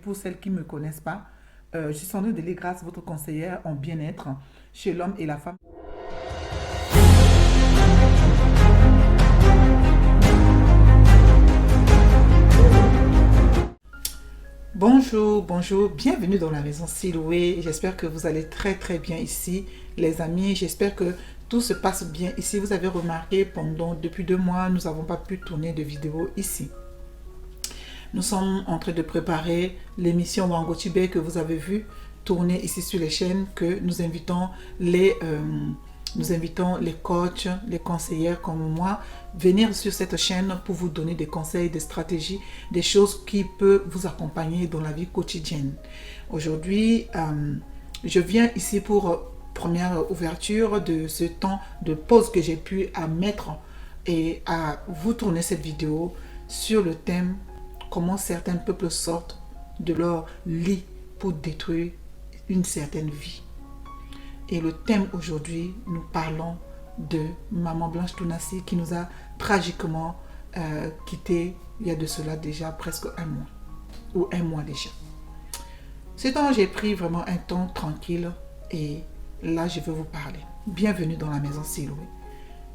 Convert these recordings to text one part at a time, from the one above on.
pour celles qui ne me connaissent pas, je suis Sandrine Delégrace, votre conseillère en bien-être chez l'homme et la femme. Bonjour, bonjour, bienvenue dans la maison Siloué. J'espère que vous allez très bien ici, les amis. J'espère que tout se passe bien ici. Vous avez remarqué, depuis 2 mois, nous n'avons pas pu tourner de vidéo ici. Nous sommes en train de préparer l'émission Wango Tibet que vous avez vu tourner ici sur les chaînes, que nous invitons les coachs, les conseillères comme moi, venir sur cette chaîne pour vous donner des conseils, des stratégies, des choses qui peuvent vous accompagner dans la vie quotidienne. Aujourd'hui, je viens ici pour première ouverture de ce temps de pause que j'ai pu mettre et à vous tourner cette vidéo sur le thème comment certains peuples sortent de leur lit pour détruire une certaine vie. Et le thème aujourd'hui, nous parlons de Maman Blanche Tounassi qui nous a tragiquement quittés il y a de cela déjà presque 1 mois, ou 1 mois déjà. Ce temps, j'ai pris vraiment un temps tranquille et là, je vais vous parler. Bienvenue dans la maison Siloué.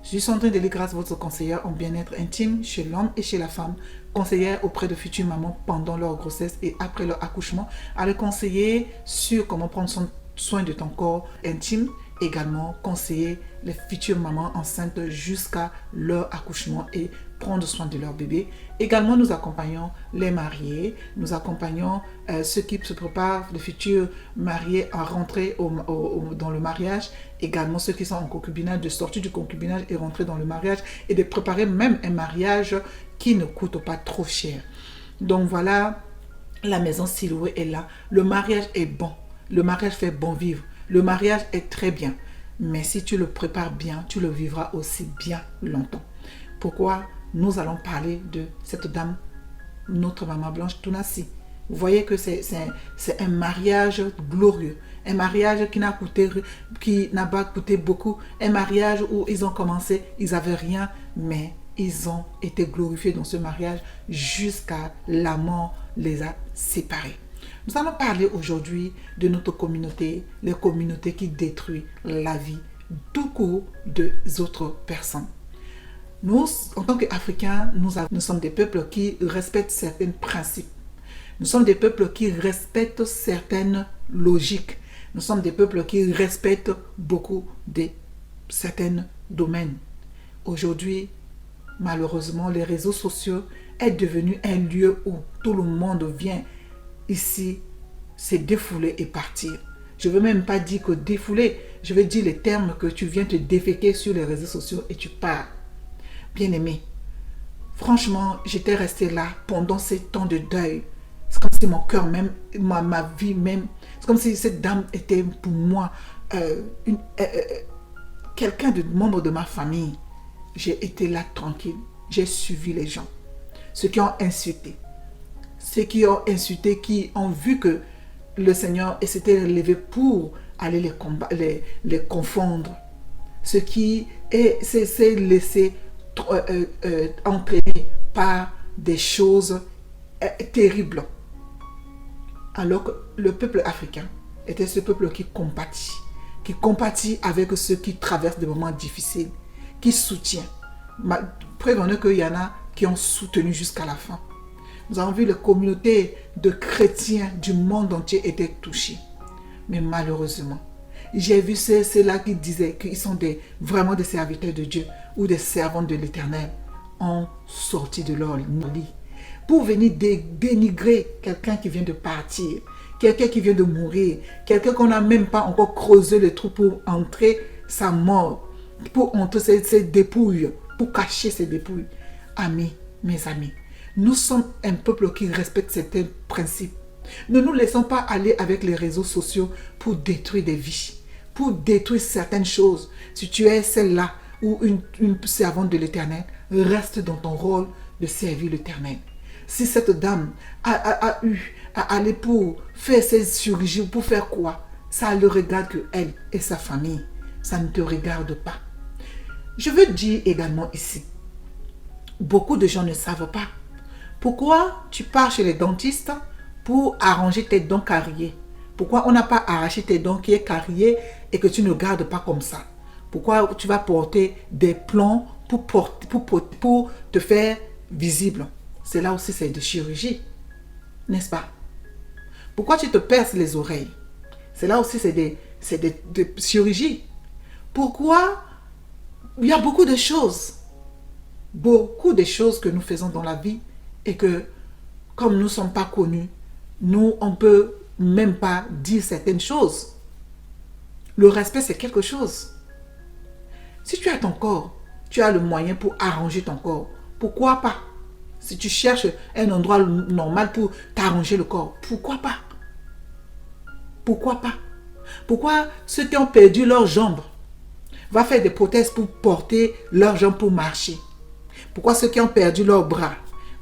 Je suis Sandrine Delégrace, votre conseillère en bien-être intime chez l'homme et chez la femme, conseillère auprès de futures mamans pendant leur grossesse et après leur accouchement, à les conseiller sur comment prendre soin de ton corps intime, également conseiller les futures mamans enceintes jusqu'à leur accouchement et prendre soin de leur bébé. Également, nous accompagnons les mariés, nous accompagnons ceux qui se préparent, les futurs mariés à rentrer dans le mariage, également ceux qui sont en concubinage, de sortir du concubinage et rentrer dans le mariage et de préparer même un mariage qui ne coûte pas trop cher. Donc voilà, la maison Siloué est là. Le mariage est bon. Le mariage fait bon vivre. Le mariage est très bien. Mais si tu le prépares bien, tu le vivras aussi bien longtemps. Pourquoi nous allons parler de cette dame, notre Maman Blanche Tounassi. Vous voyez que c'est un mariage glorieux. Un mariage qui n'a pas coûté beaucoup. Un mariage où ils ont commencé, ils n'avaient rien, mais ils ont été glorifiés dans ce mariage jusqu'à la mort les a séparés. Nous allons parler aujourd'hui de notre communauté, les communautés qui détruisent la vie tout court des autres personnes. Nous, en tant qu'Africains, nous sommes des peuples qui respectent certains principes. Nous sommes des peuples qui respectent certaines logiques. Nous sommes des peuples qui respectent beaucoup de certains domaines. Aujourd'hui, malheureusement, les réseaux sociaux sont devenus un lieu où tout le monde vient ici, c'est défouler et partir. Je ne veux même pas dire que défouler, je veux dire les termes que tu viens te déféquer sur les réseaux sociaux et tu pars. Bien-aimé, franchement, j'étais restée là pendant ces temps de deuil. C'est comme si mon cœur même, ma vie même, c'est comme si cette dame était pour moi quelqu'un de membre de ma famille. J'ai été là tranquille, j'ai suivi les gens, ceux qui ont insulté. Ceux qui ont insulté, qui ont vu que le Seigneur s'était levé pour aller les confondre. Ceux qui s'est laissé entraîner par des choses terribles. Alors que le peuple africain était ce peuple qui compatit avec ceux qui traversent des moments difficiles, qui soutient. Prévenez qu'il y en a qui ont soutenu jusqu'à la fin. Nous avons vu les communautés de chrétiens du monde entier étaient touchées. Mais malheureusement, j'ai vu ceux-là qui disaient qu'ils sont vraiment des serviteurs de Dieu ou des servantes de l'Éternel ont sorti de leur lit pour venir dénigrer quelqu'un qui vient de partir, quelqu'un qui vient de mourir, quelqu'un qu'on n'a même pas encore creusé le trou pour entrer sa mort, pour entrer ses dépouilles, pour cacher ses dépouilles. Amis, mes amis, nous sommes un peuple qui respecte certains principes. Ne nous laissons pas aller avec les réseaux sociaux pour détruire des vies, pour détruire certaines choses. Si tu es celle-là ou une servante de l'Éternel, reste dans ton rôle de servir l'Éternel. Si cette dame a eu à aller pour faire ses chirurgies, pour faire quoi? Ça ne le regarde que elle et sa famille. Ça ne te regarde pas. Je veux dire également ici, beaucoup de gens ne savent pas. Pourquoi tu pars chez les dentistes pour arranger tes dents carriées? Pourquoi on n'a pas arraché tes dents qui est carriées et que tu ne gardes pas comme ça? Pourquoi tu vas porter des plomb pour te faire visible? C'est là aussi, c'est de chirurgie, n'est-ce pas? Pourquoi tu te perces les oreilles? C'est là aussi, c'est de chirurgie. Pourquoi? Il y a beaucoup de choses que nous faisons dans la vie et que, comme nous ne sommes pas connus, nous, on ne peut même pas dire certaines choses. Le respect, c'est quelque chose. Si tu as ton corps, tu as le moyen pour arranger ton corps. Pourquoi pas? Si tu cherches un endroit normal pour t'arranger le corps, pourquoi pas? Pourquoi pas? Pourquoi ceux qui ont perdu leurs jambes vont faire des prothèses pour porter leurs jambes pour marcher? Pourquoi ceux qui ont perdu leurs bras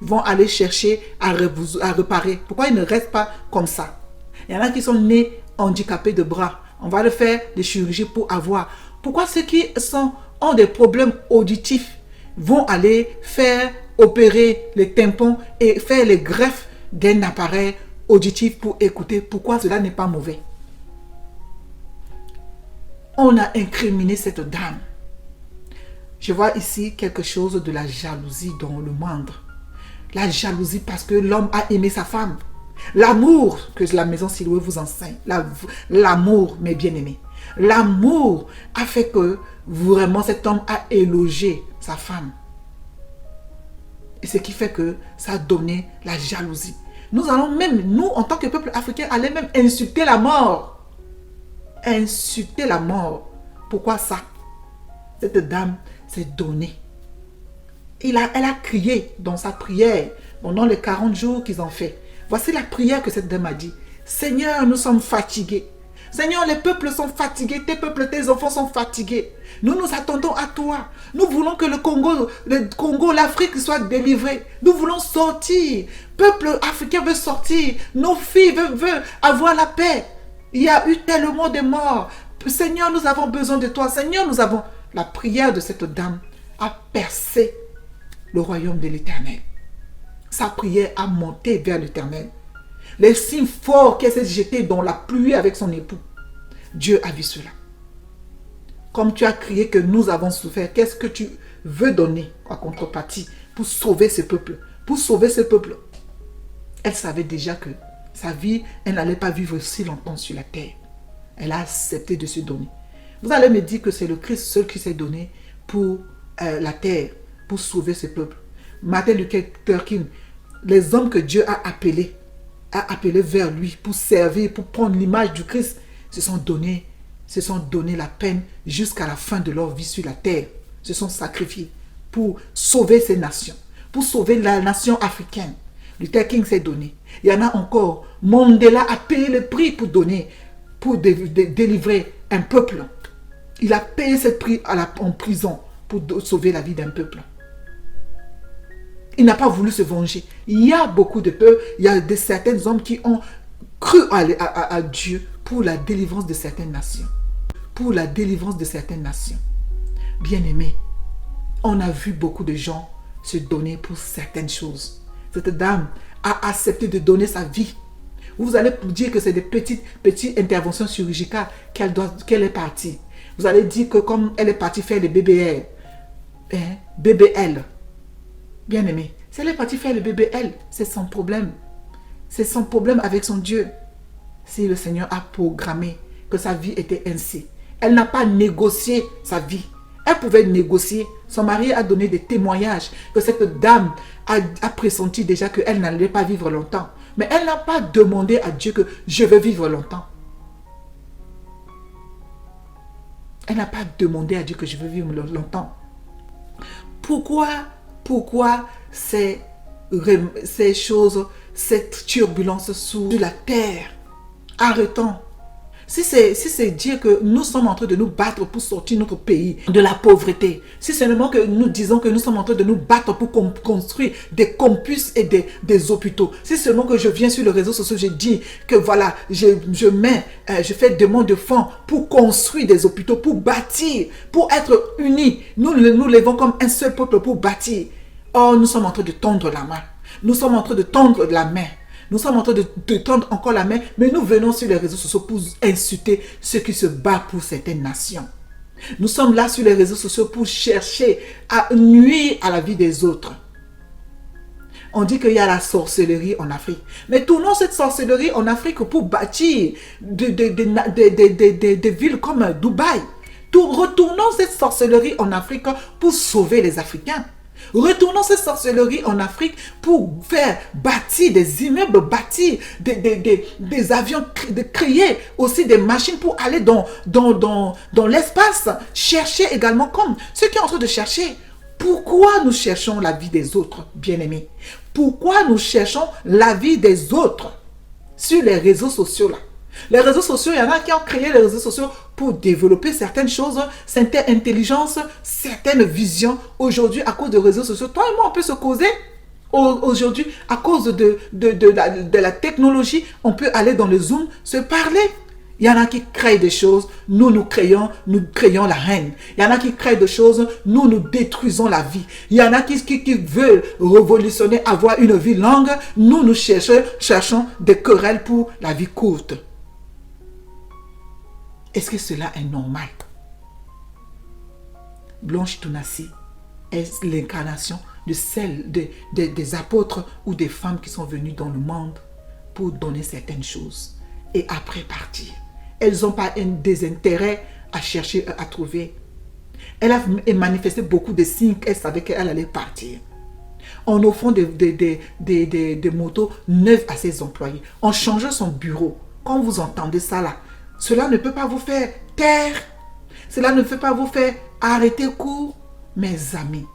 vont aller chercher à réparer? Pourquoi ils ne restent pas comme ça? Il y en a qui sont nés handicapés de bras. On va le faire des chirurgies pour avoir. Pourquoi ceux qui ont des problèmes auditifs vont aller faire opérer les tympans et faire les greffes d'un appareil auditif pour écouter? Pourquoi cela n'est pas mauvais? On a incriminé cette dame. Je vois ici quelque chose de la jalousie dans le moindre. La jalousie parce que l'homme a aimé sa femme. L'amour que la maison Siloué vous enseigne. L'amour, mes bien-aimés. L'amour a fait que vraiment cet homme a élogé sa femme. Et ce qui fait que ça a donné la jalousie. Nous allons même, nous en tant que peuple africain, aller même insulter la mort. Insulter la mort. Pourquoi ça? Cette dame s'est donnée. Elle a crié dans sa prière pendant les 40 jours qu'ils ont fait. Voici la prière que cette dame a dit. Seigneur, nous sommes fatigués. Seigneur, les peuples sont fatigués. Tes peuples, tes enfants sont fatigués. Nous nous attendons à toi. Nous voulons que le Congo, l'Afrique soit délivrée. Nous voulons sortir. Peuple africain veut sortir. Nos filles veulent avoir la paix. Il y a eu tellement de morts. Seigneur, nous avons besoin de toi. Seigneur, nous avons... La prière de cette dame a percé le royaume de l'Éternel. Sa prière a monté vers l'Éternel. Les signes forts qu'elle s'est jetée dans la pluie avec son époux. Dieu a vu cela. Comme tu as crié que nous avons souffert, qu'est-ce que tu veux donner en contrepartie pour sauver ce peuple? Pour sauver ce peuple. Elle savait déjà que sa vie, elle n'allait pas vivre si longtemps sur la terre. Elle a accepté de se donner. Vous allez me dire que c'est le Christ seul qui s'est donné pour la terre, pour sauver ce peuple. Martin Luther King, les hommes que Dieu a appelés vers lui pour servir, pour prendre l'image du Christ, se sont donné la peine jusqu'à la fin de leur vie sur la terre. Se sont sacrifiés pour sauver ces nations, pour sauver la nation africaine. Luther King s'est donné. Il y en a encore. Mandela a payé le prix pour donner, pour délivrer un peuple. Il a payé ce prix en prison pour sauver la vie d'un peuple. Il n'a pas voulu se venger. Il y a beaucoup de peuples, il y a certains hommes qui ont cru à Dieu pour la délivrance de certaines nations. Pour la délivrance de certaines nations. Bien-aimés, on a vu beaucoup de gens se donner pour certaines choses. Cette dame a accepté de donner sa vie. Vous allez dire que c'est des petites interventions chirurgicales qu'elle est partie. Vous allez dire que comme elle est partie faire les BBL, BBL, bien aimé, si elle est partie faire le BBL, c'est son problème. C'est son problème avec son Dieu. Si le Seigneur a programmé que sa vie était ainsi, elle n'a pas négocié sa vie. Elle pouvait négocier. Son mari a donné des témoignages que cette dame a pressenti déjà qu'elle n'allait pas vivre longtemps. Mais elle n'a pas demandé à Dieu que je veux vivre longtemps. Elle n'a pas demandé à Dieu que je veux vivre longtemps. Pourquoi ces choses, cette turbulence sur la terre? Arrêtons. Si c'est dire que nous sommes en train de nous battre pour sortir notre pays de la pauvreté, si seulement que nous disons que nous sommes en train de nous battre pour construire des campus et des hôpitaux, si seulement que je viens sur les réseaux sociaux, je dis que voilà, je fais demande de fonds pour construire des hôpitaux, pour bâtir, pour être unis. Nous levons comme un seul peuple pour bâtir. Or, nous sommes en train de tendre la main. Nous sommes en train de tendre la main. Nous sommes en train de tendre encore la main, mais nous venons sur les réseaux sociaux pour insulter ceux qui se battent pour certaines nations. Nous sommes là sur les réseaux sociaux pour chercher à nuire à la vie des autres. On dit qu'il y a la sorcellerie en Afrique. Mais tournons cette sorcellerie en Afrique pour bâtir des villes comme Dubaï. Retournons cette sorcellerie en Afrique pour sauver les Africains. Retournons cette sorcellerie en Afrique pour faire bâtir des immeubles, bâtir des avions, de créer aussi des machines pour aller dans l'espace. Chercher également comme ceux qui sont en train de chercher. Pourquoi nous cherchons la vie des autres, bien-aimés? Pourquoi nous cherchons la vie des autres sur les réseaux sociaux là? Les réseaux sociaux, il y en a qui ont créé les réseaux sociaux pour développer certaines choses, certaines intelligences, certaines visions. Aujourd'hui, à cause des réseaux sociaux, toi et moi, on peut se causer. Aujourd'hui, à cause de la technologie, on peut aller dans le Zoom, se parler. Il y en a qui créent des choses, nous créons la haine. Il y en a qui créent des choses, nous détruisons la vie. Il y en a qui veulent révolutionner, avoir une vie longue, nous cherchons des querelles pour la vie courte. Est-ce que cela est normal? Blanche Tunasi est l'incarnation de celle des apôtres ou des femmes qui sont venues dans le monde pour donner certaines choses et après partir. Elles n'ont pas un désintérêt à chercher, à trouver. Elle a manifesté beaucoup de signes qu'elle savait qu'elle allait partir. En offrant des motos neuves à ses employés, en changeant son bureau. Quand vous entendez ça là, cela ne peut pas vous faire taire. Cela ne peut pas vous faire arrêter court. Mes amis,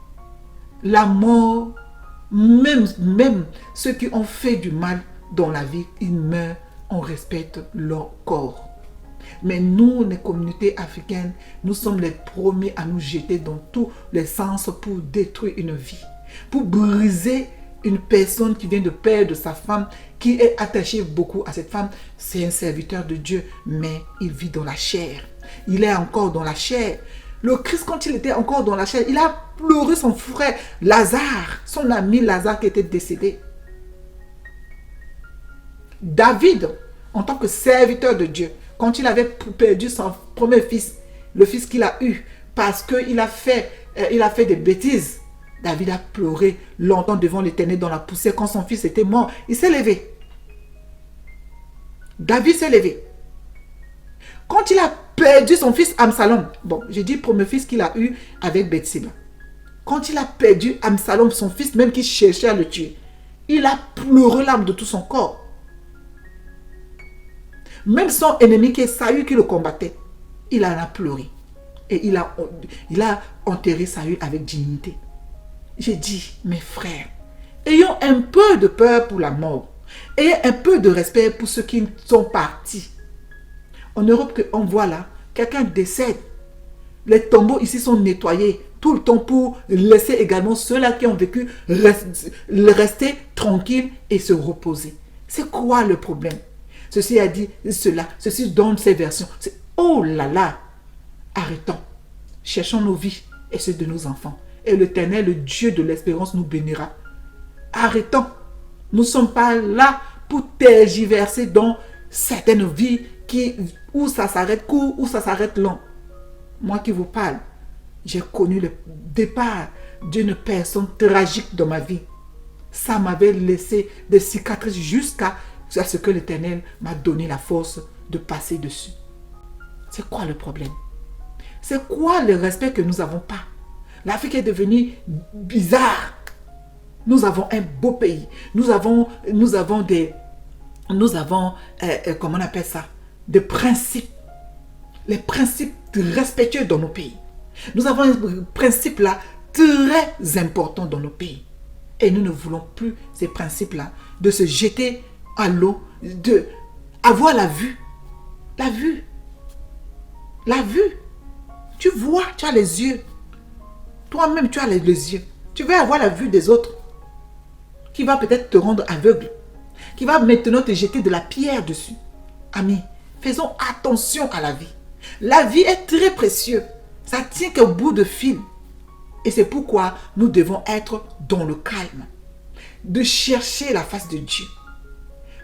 la mort, même ceux qui ont fait du mal dans la vie, ils meurent, on respecte leur corps. Mais nous, les communautés africaines, nous sommes les premiers à nous jeter dans tous les sens pour détruire une vie, pour briser une personne qui vient de perdre sa femme, qui est attachée beaucoup à cette femme. C'est un serviteur de Dieu, mais il vit dans la chair. Il est encore dans la chair. Le Christ, quand il était encore dans la chair, il a pleuré son frère Lazare, son ami Lazare qui était décédé. David, en tant que serviteur de Dieu, quand il avait perdu son premier fils, le fils qu'il a eu, parce qu'il a fait des bêtises, David a pleuré longtemps devant l'Éternel dans la poussière quand son fils était mort. Il s'est levé. David s'est levé. Quand il a perdu son fils Absalom, bon, j'ai dit premier fils qu'il a eu avec Bathsheba. Quand il a perdu Absalom, son fils même qui cherchait à le tuer, il a pleuré l'âme de tout son corps. Même son ennemi qui est Saül qui le combattait, il en a pleuré. Et il a enterré Saül avec dignité. J'ai dit, mes frères, ayons un peu de peur pour la mort. Ayez un peu de respect pour ceux qui sont partis. En Europe, on voit là, quelqu'un décède. Les tombeaux ici sont nettoyés tout le temps pour laisser également ceux-là qui ont vécu rester tranquilles et se reposer. C'est quoi le problème? Ceci a dit cela, ceci donne ces versions. Oh là là! Arrêtons. Cherchons nos vies et ceux de nos enfants. Et l'Éternel, le Dieu de l'espérance, nous bénira. Arrêtons. Nous ne sommes pas là pour tergiverser dans certaines vies où ça s'arrête court, où ça s'arrête long. Moi qui vous parle, j'ai connu le départ d'une personne tragique dans ma vie. Ça m'avait laissé des cicatrices jusqu'à ce que l'Éternel m'a donné la force de passer dessus. C'est quoi le problème? C'est quoi le respect que nous n'avons pas? L'Afrique est devenue bizarre. Nous avons un beau pays. Nous avons comment on appelle ça? Des principes. Les principes respectueux dans nos pays. Nous avons un principe là très important dans nos pays. Et nous ne voulons plus ces principes-là de se jeter à l'eau, de avoir la vue. La vue. La vue. Tu vois, tu as les yeux. Toi-même, tu as les yeux. Tu veux avoir la vue des autres. Qui va peut-être te rendre aveugle. Qui va maintenant te jeter de la pierre dessus. Amis, faisons attention à la vie. La vie est très précieuse. Ça tient qu'au bout de fil. Et c'est pourquoi nous devons être dans le calme. De chercher la face de Dieu.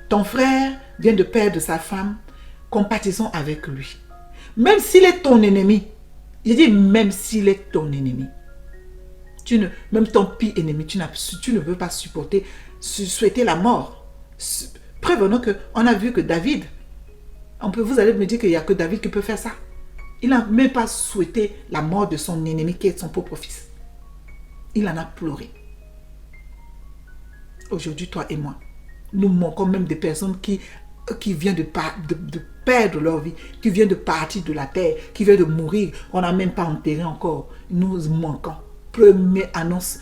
ton frère vient de perdre sa femme, compatissons avec lui. Même s'il est ton ennemi, je dis même s'il est ton ennemi, même ton pire ennemi, tu ne veux pas supporter, souhaiter la mort. Prévenons qu'on a vu que David, vous allez me dire qu'il n'y a que David qui peut faire ça. Il n'a même pas souhaité la mort de son ennemi qui est son propre fils. Il en a pleuré. Aujourd'hui, toi et moi, nous manquons même des personnes qui viennent de perdre leur vie, qui viennent de partir de la terre, qui viennent de mourir. On n'a même pas enterré encore. Nous manquons. Première annonce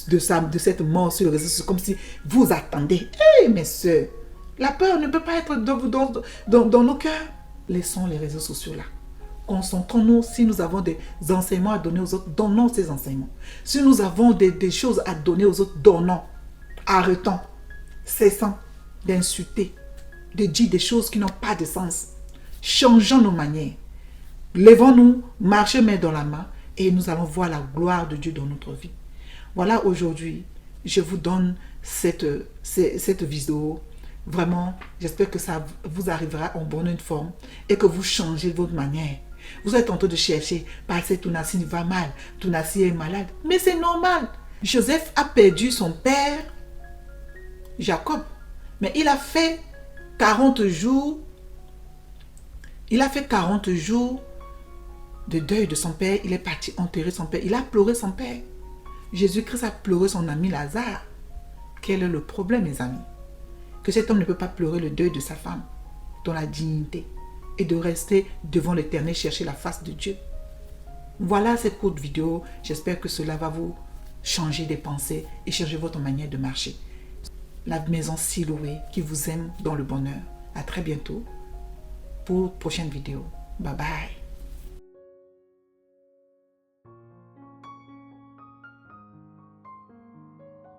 de cette mort sur le réseau, c'est comme si vous attendez. Hé, mes soeurs, la peur ne peut pas être dans nos cœurs. Laissons les réseaux sociaux là. Concentrons-nous. Si nous avons des enseignements à donner aux autres, donnons ces enseignements. Si nous avons des choses à donner aux autres, donnons. Arrêtons. Cessons d'insulter, de dire des choses qui n'ont pas de sens. Changeons nos manières. Lèvons-nous, marchons main dans la main et nous allons voir la gloire de Dieu dans notre vie. Voilà, aujourd'hui, je vous donne cette vidéo. Vraiment, j'espère que ça vous arrivera en bonne forme et que vous changez votre manière. Vous êtes en train de chercher, parce que Tounassi va mal, Tounassi est malade. Mais c'est normal. Joseph a perdu son père, Jacob. Mais il a fait 40 jours. Il a fait 40 jours de deuil de son père. Il est parti enterrer son père. Il a pleuré son père. Jésus-Christ a pleuré son ami Lazare. Quel est le problème, mes amis? Que cet homme ne peut pas pleurer le deuil de sa femme dans la dignité et de rester devant l'Éternel chercher la face de Dieu. Voilà cette courte vidéo. J'espère que cela va vous changer des pensées et changer votre manière de marcher. La maison Siloué qui vous aime dans le bonheur. À très bientôt pour une prochaine vidéo. Bye bye.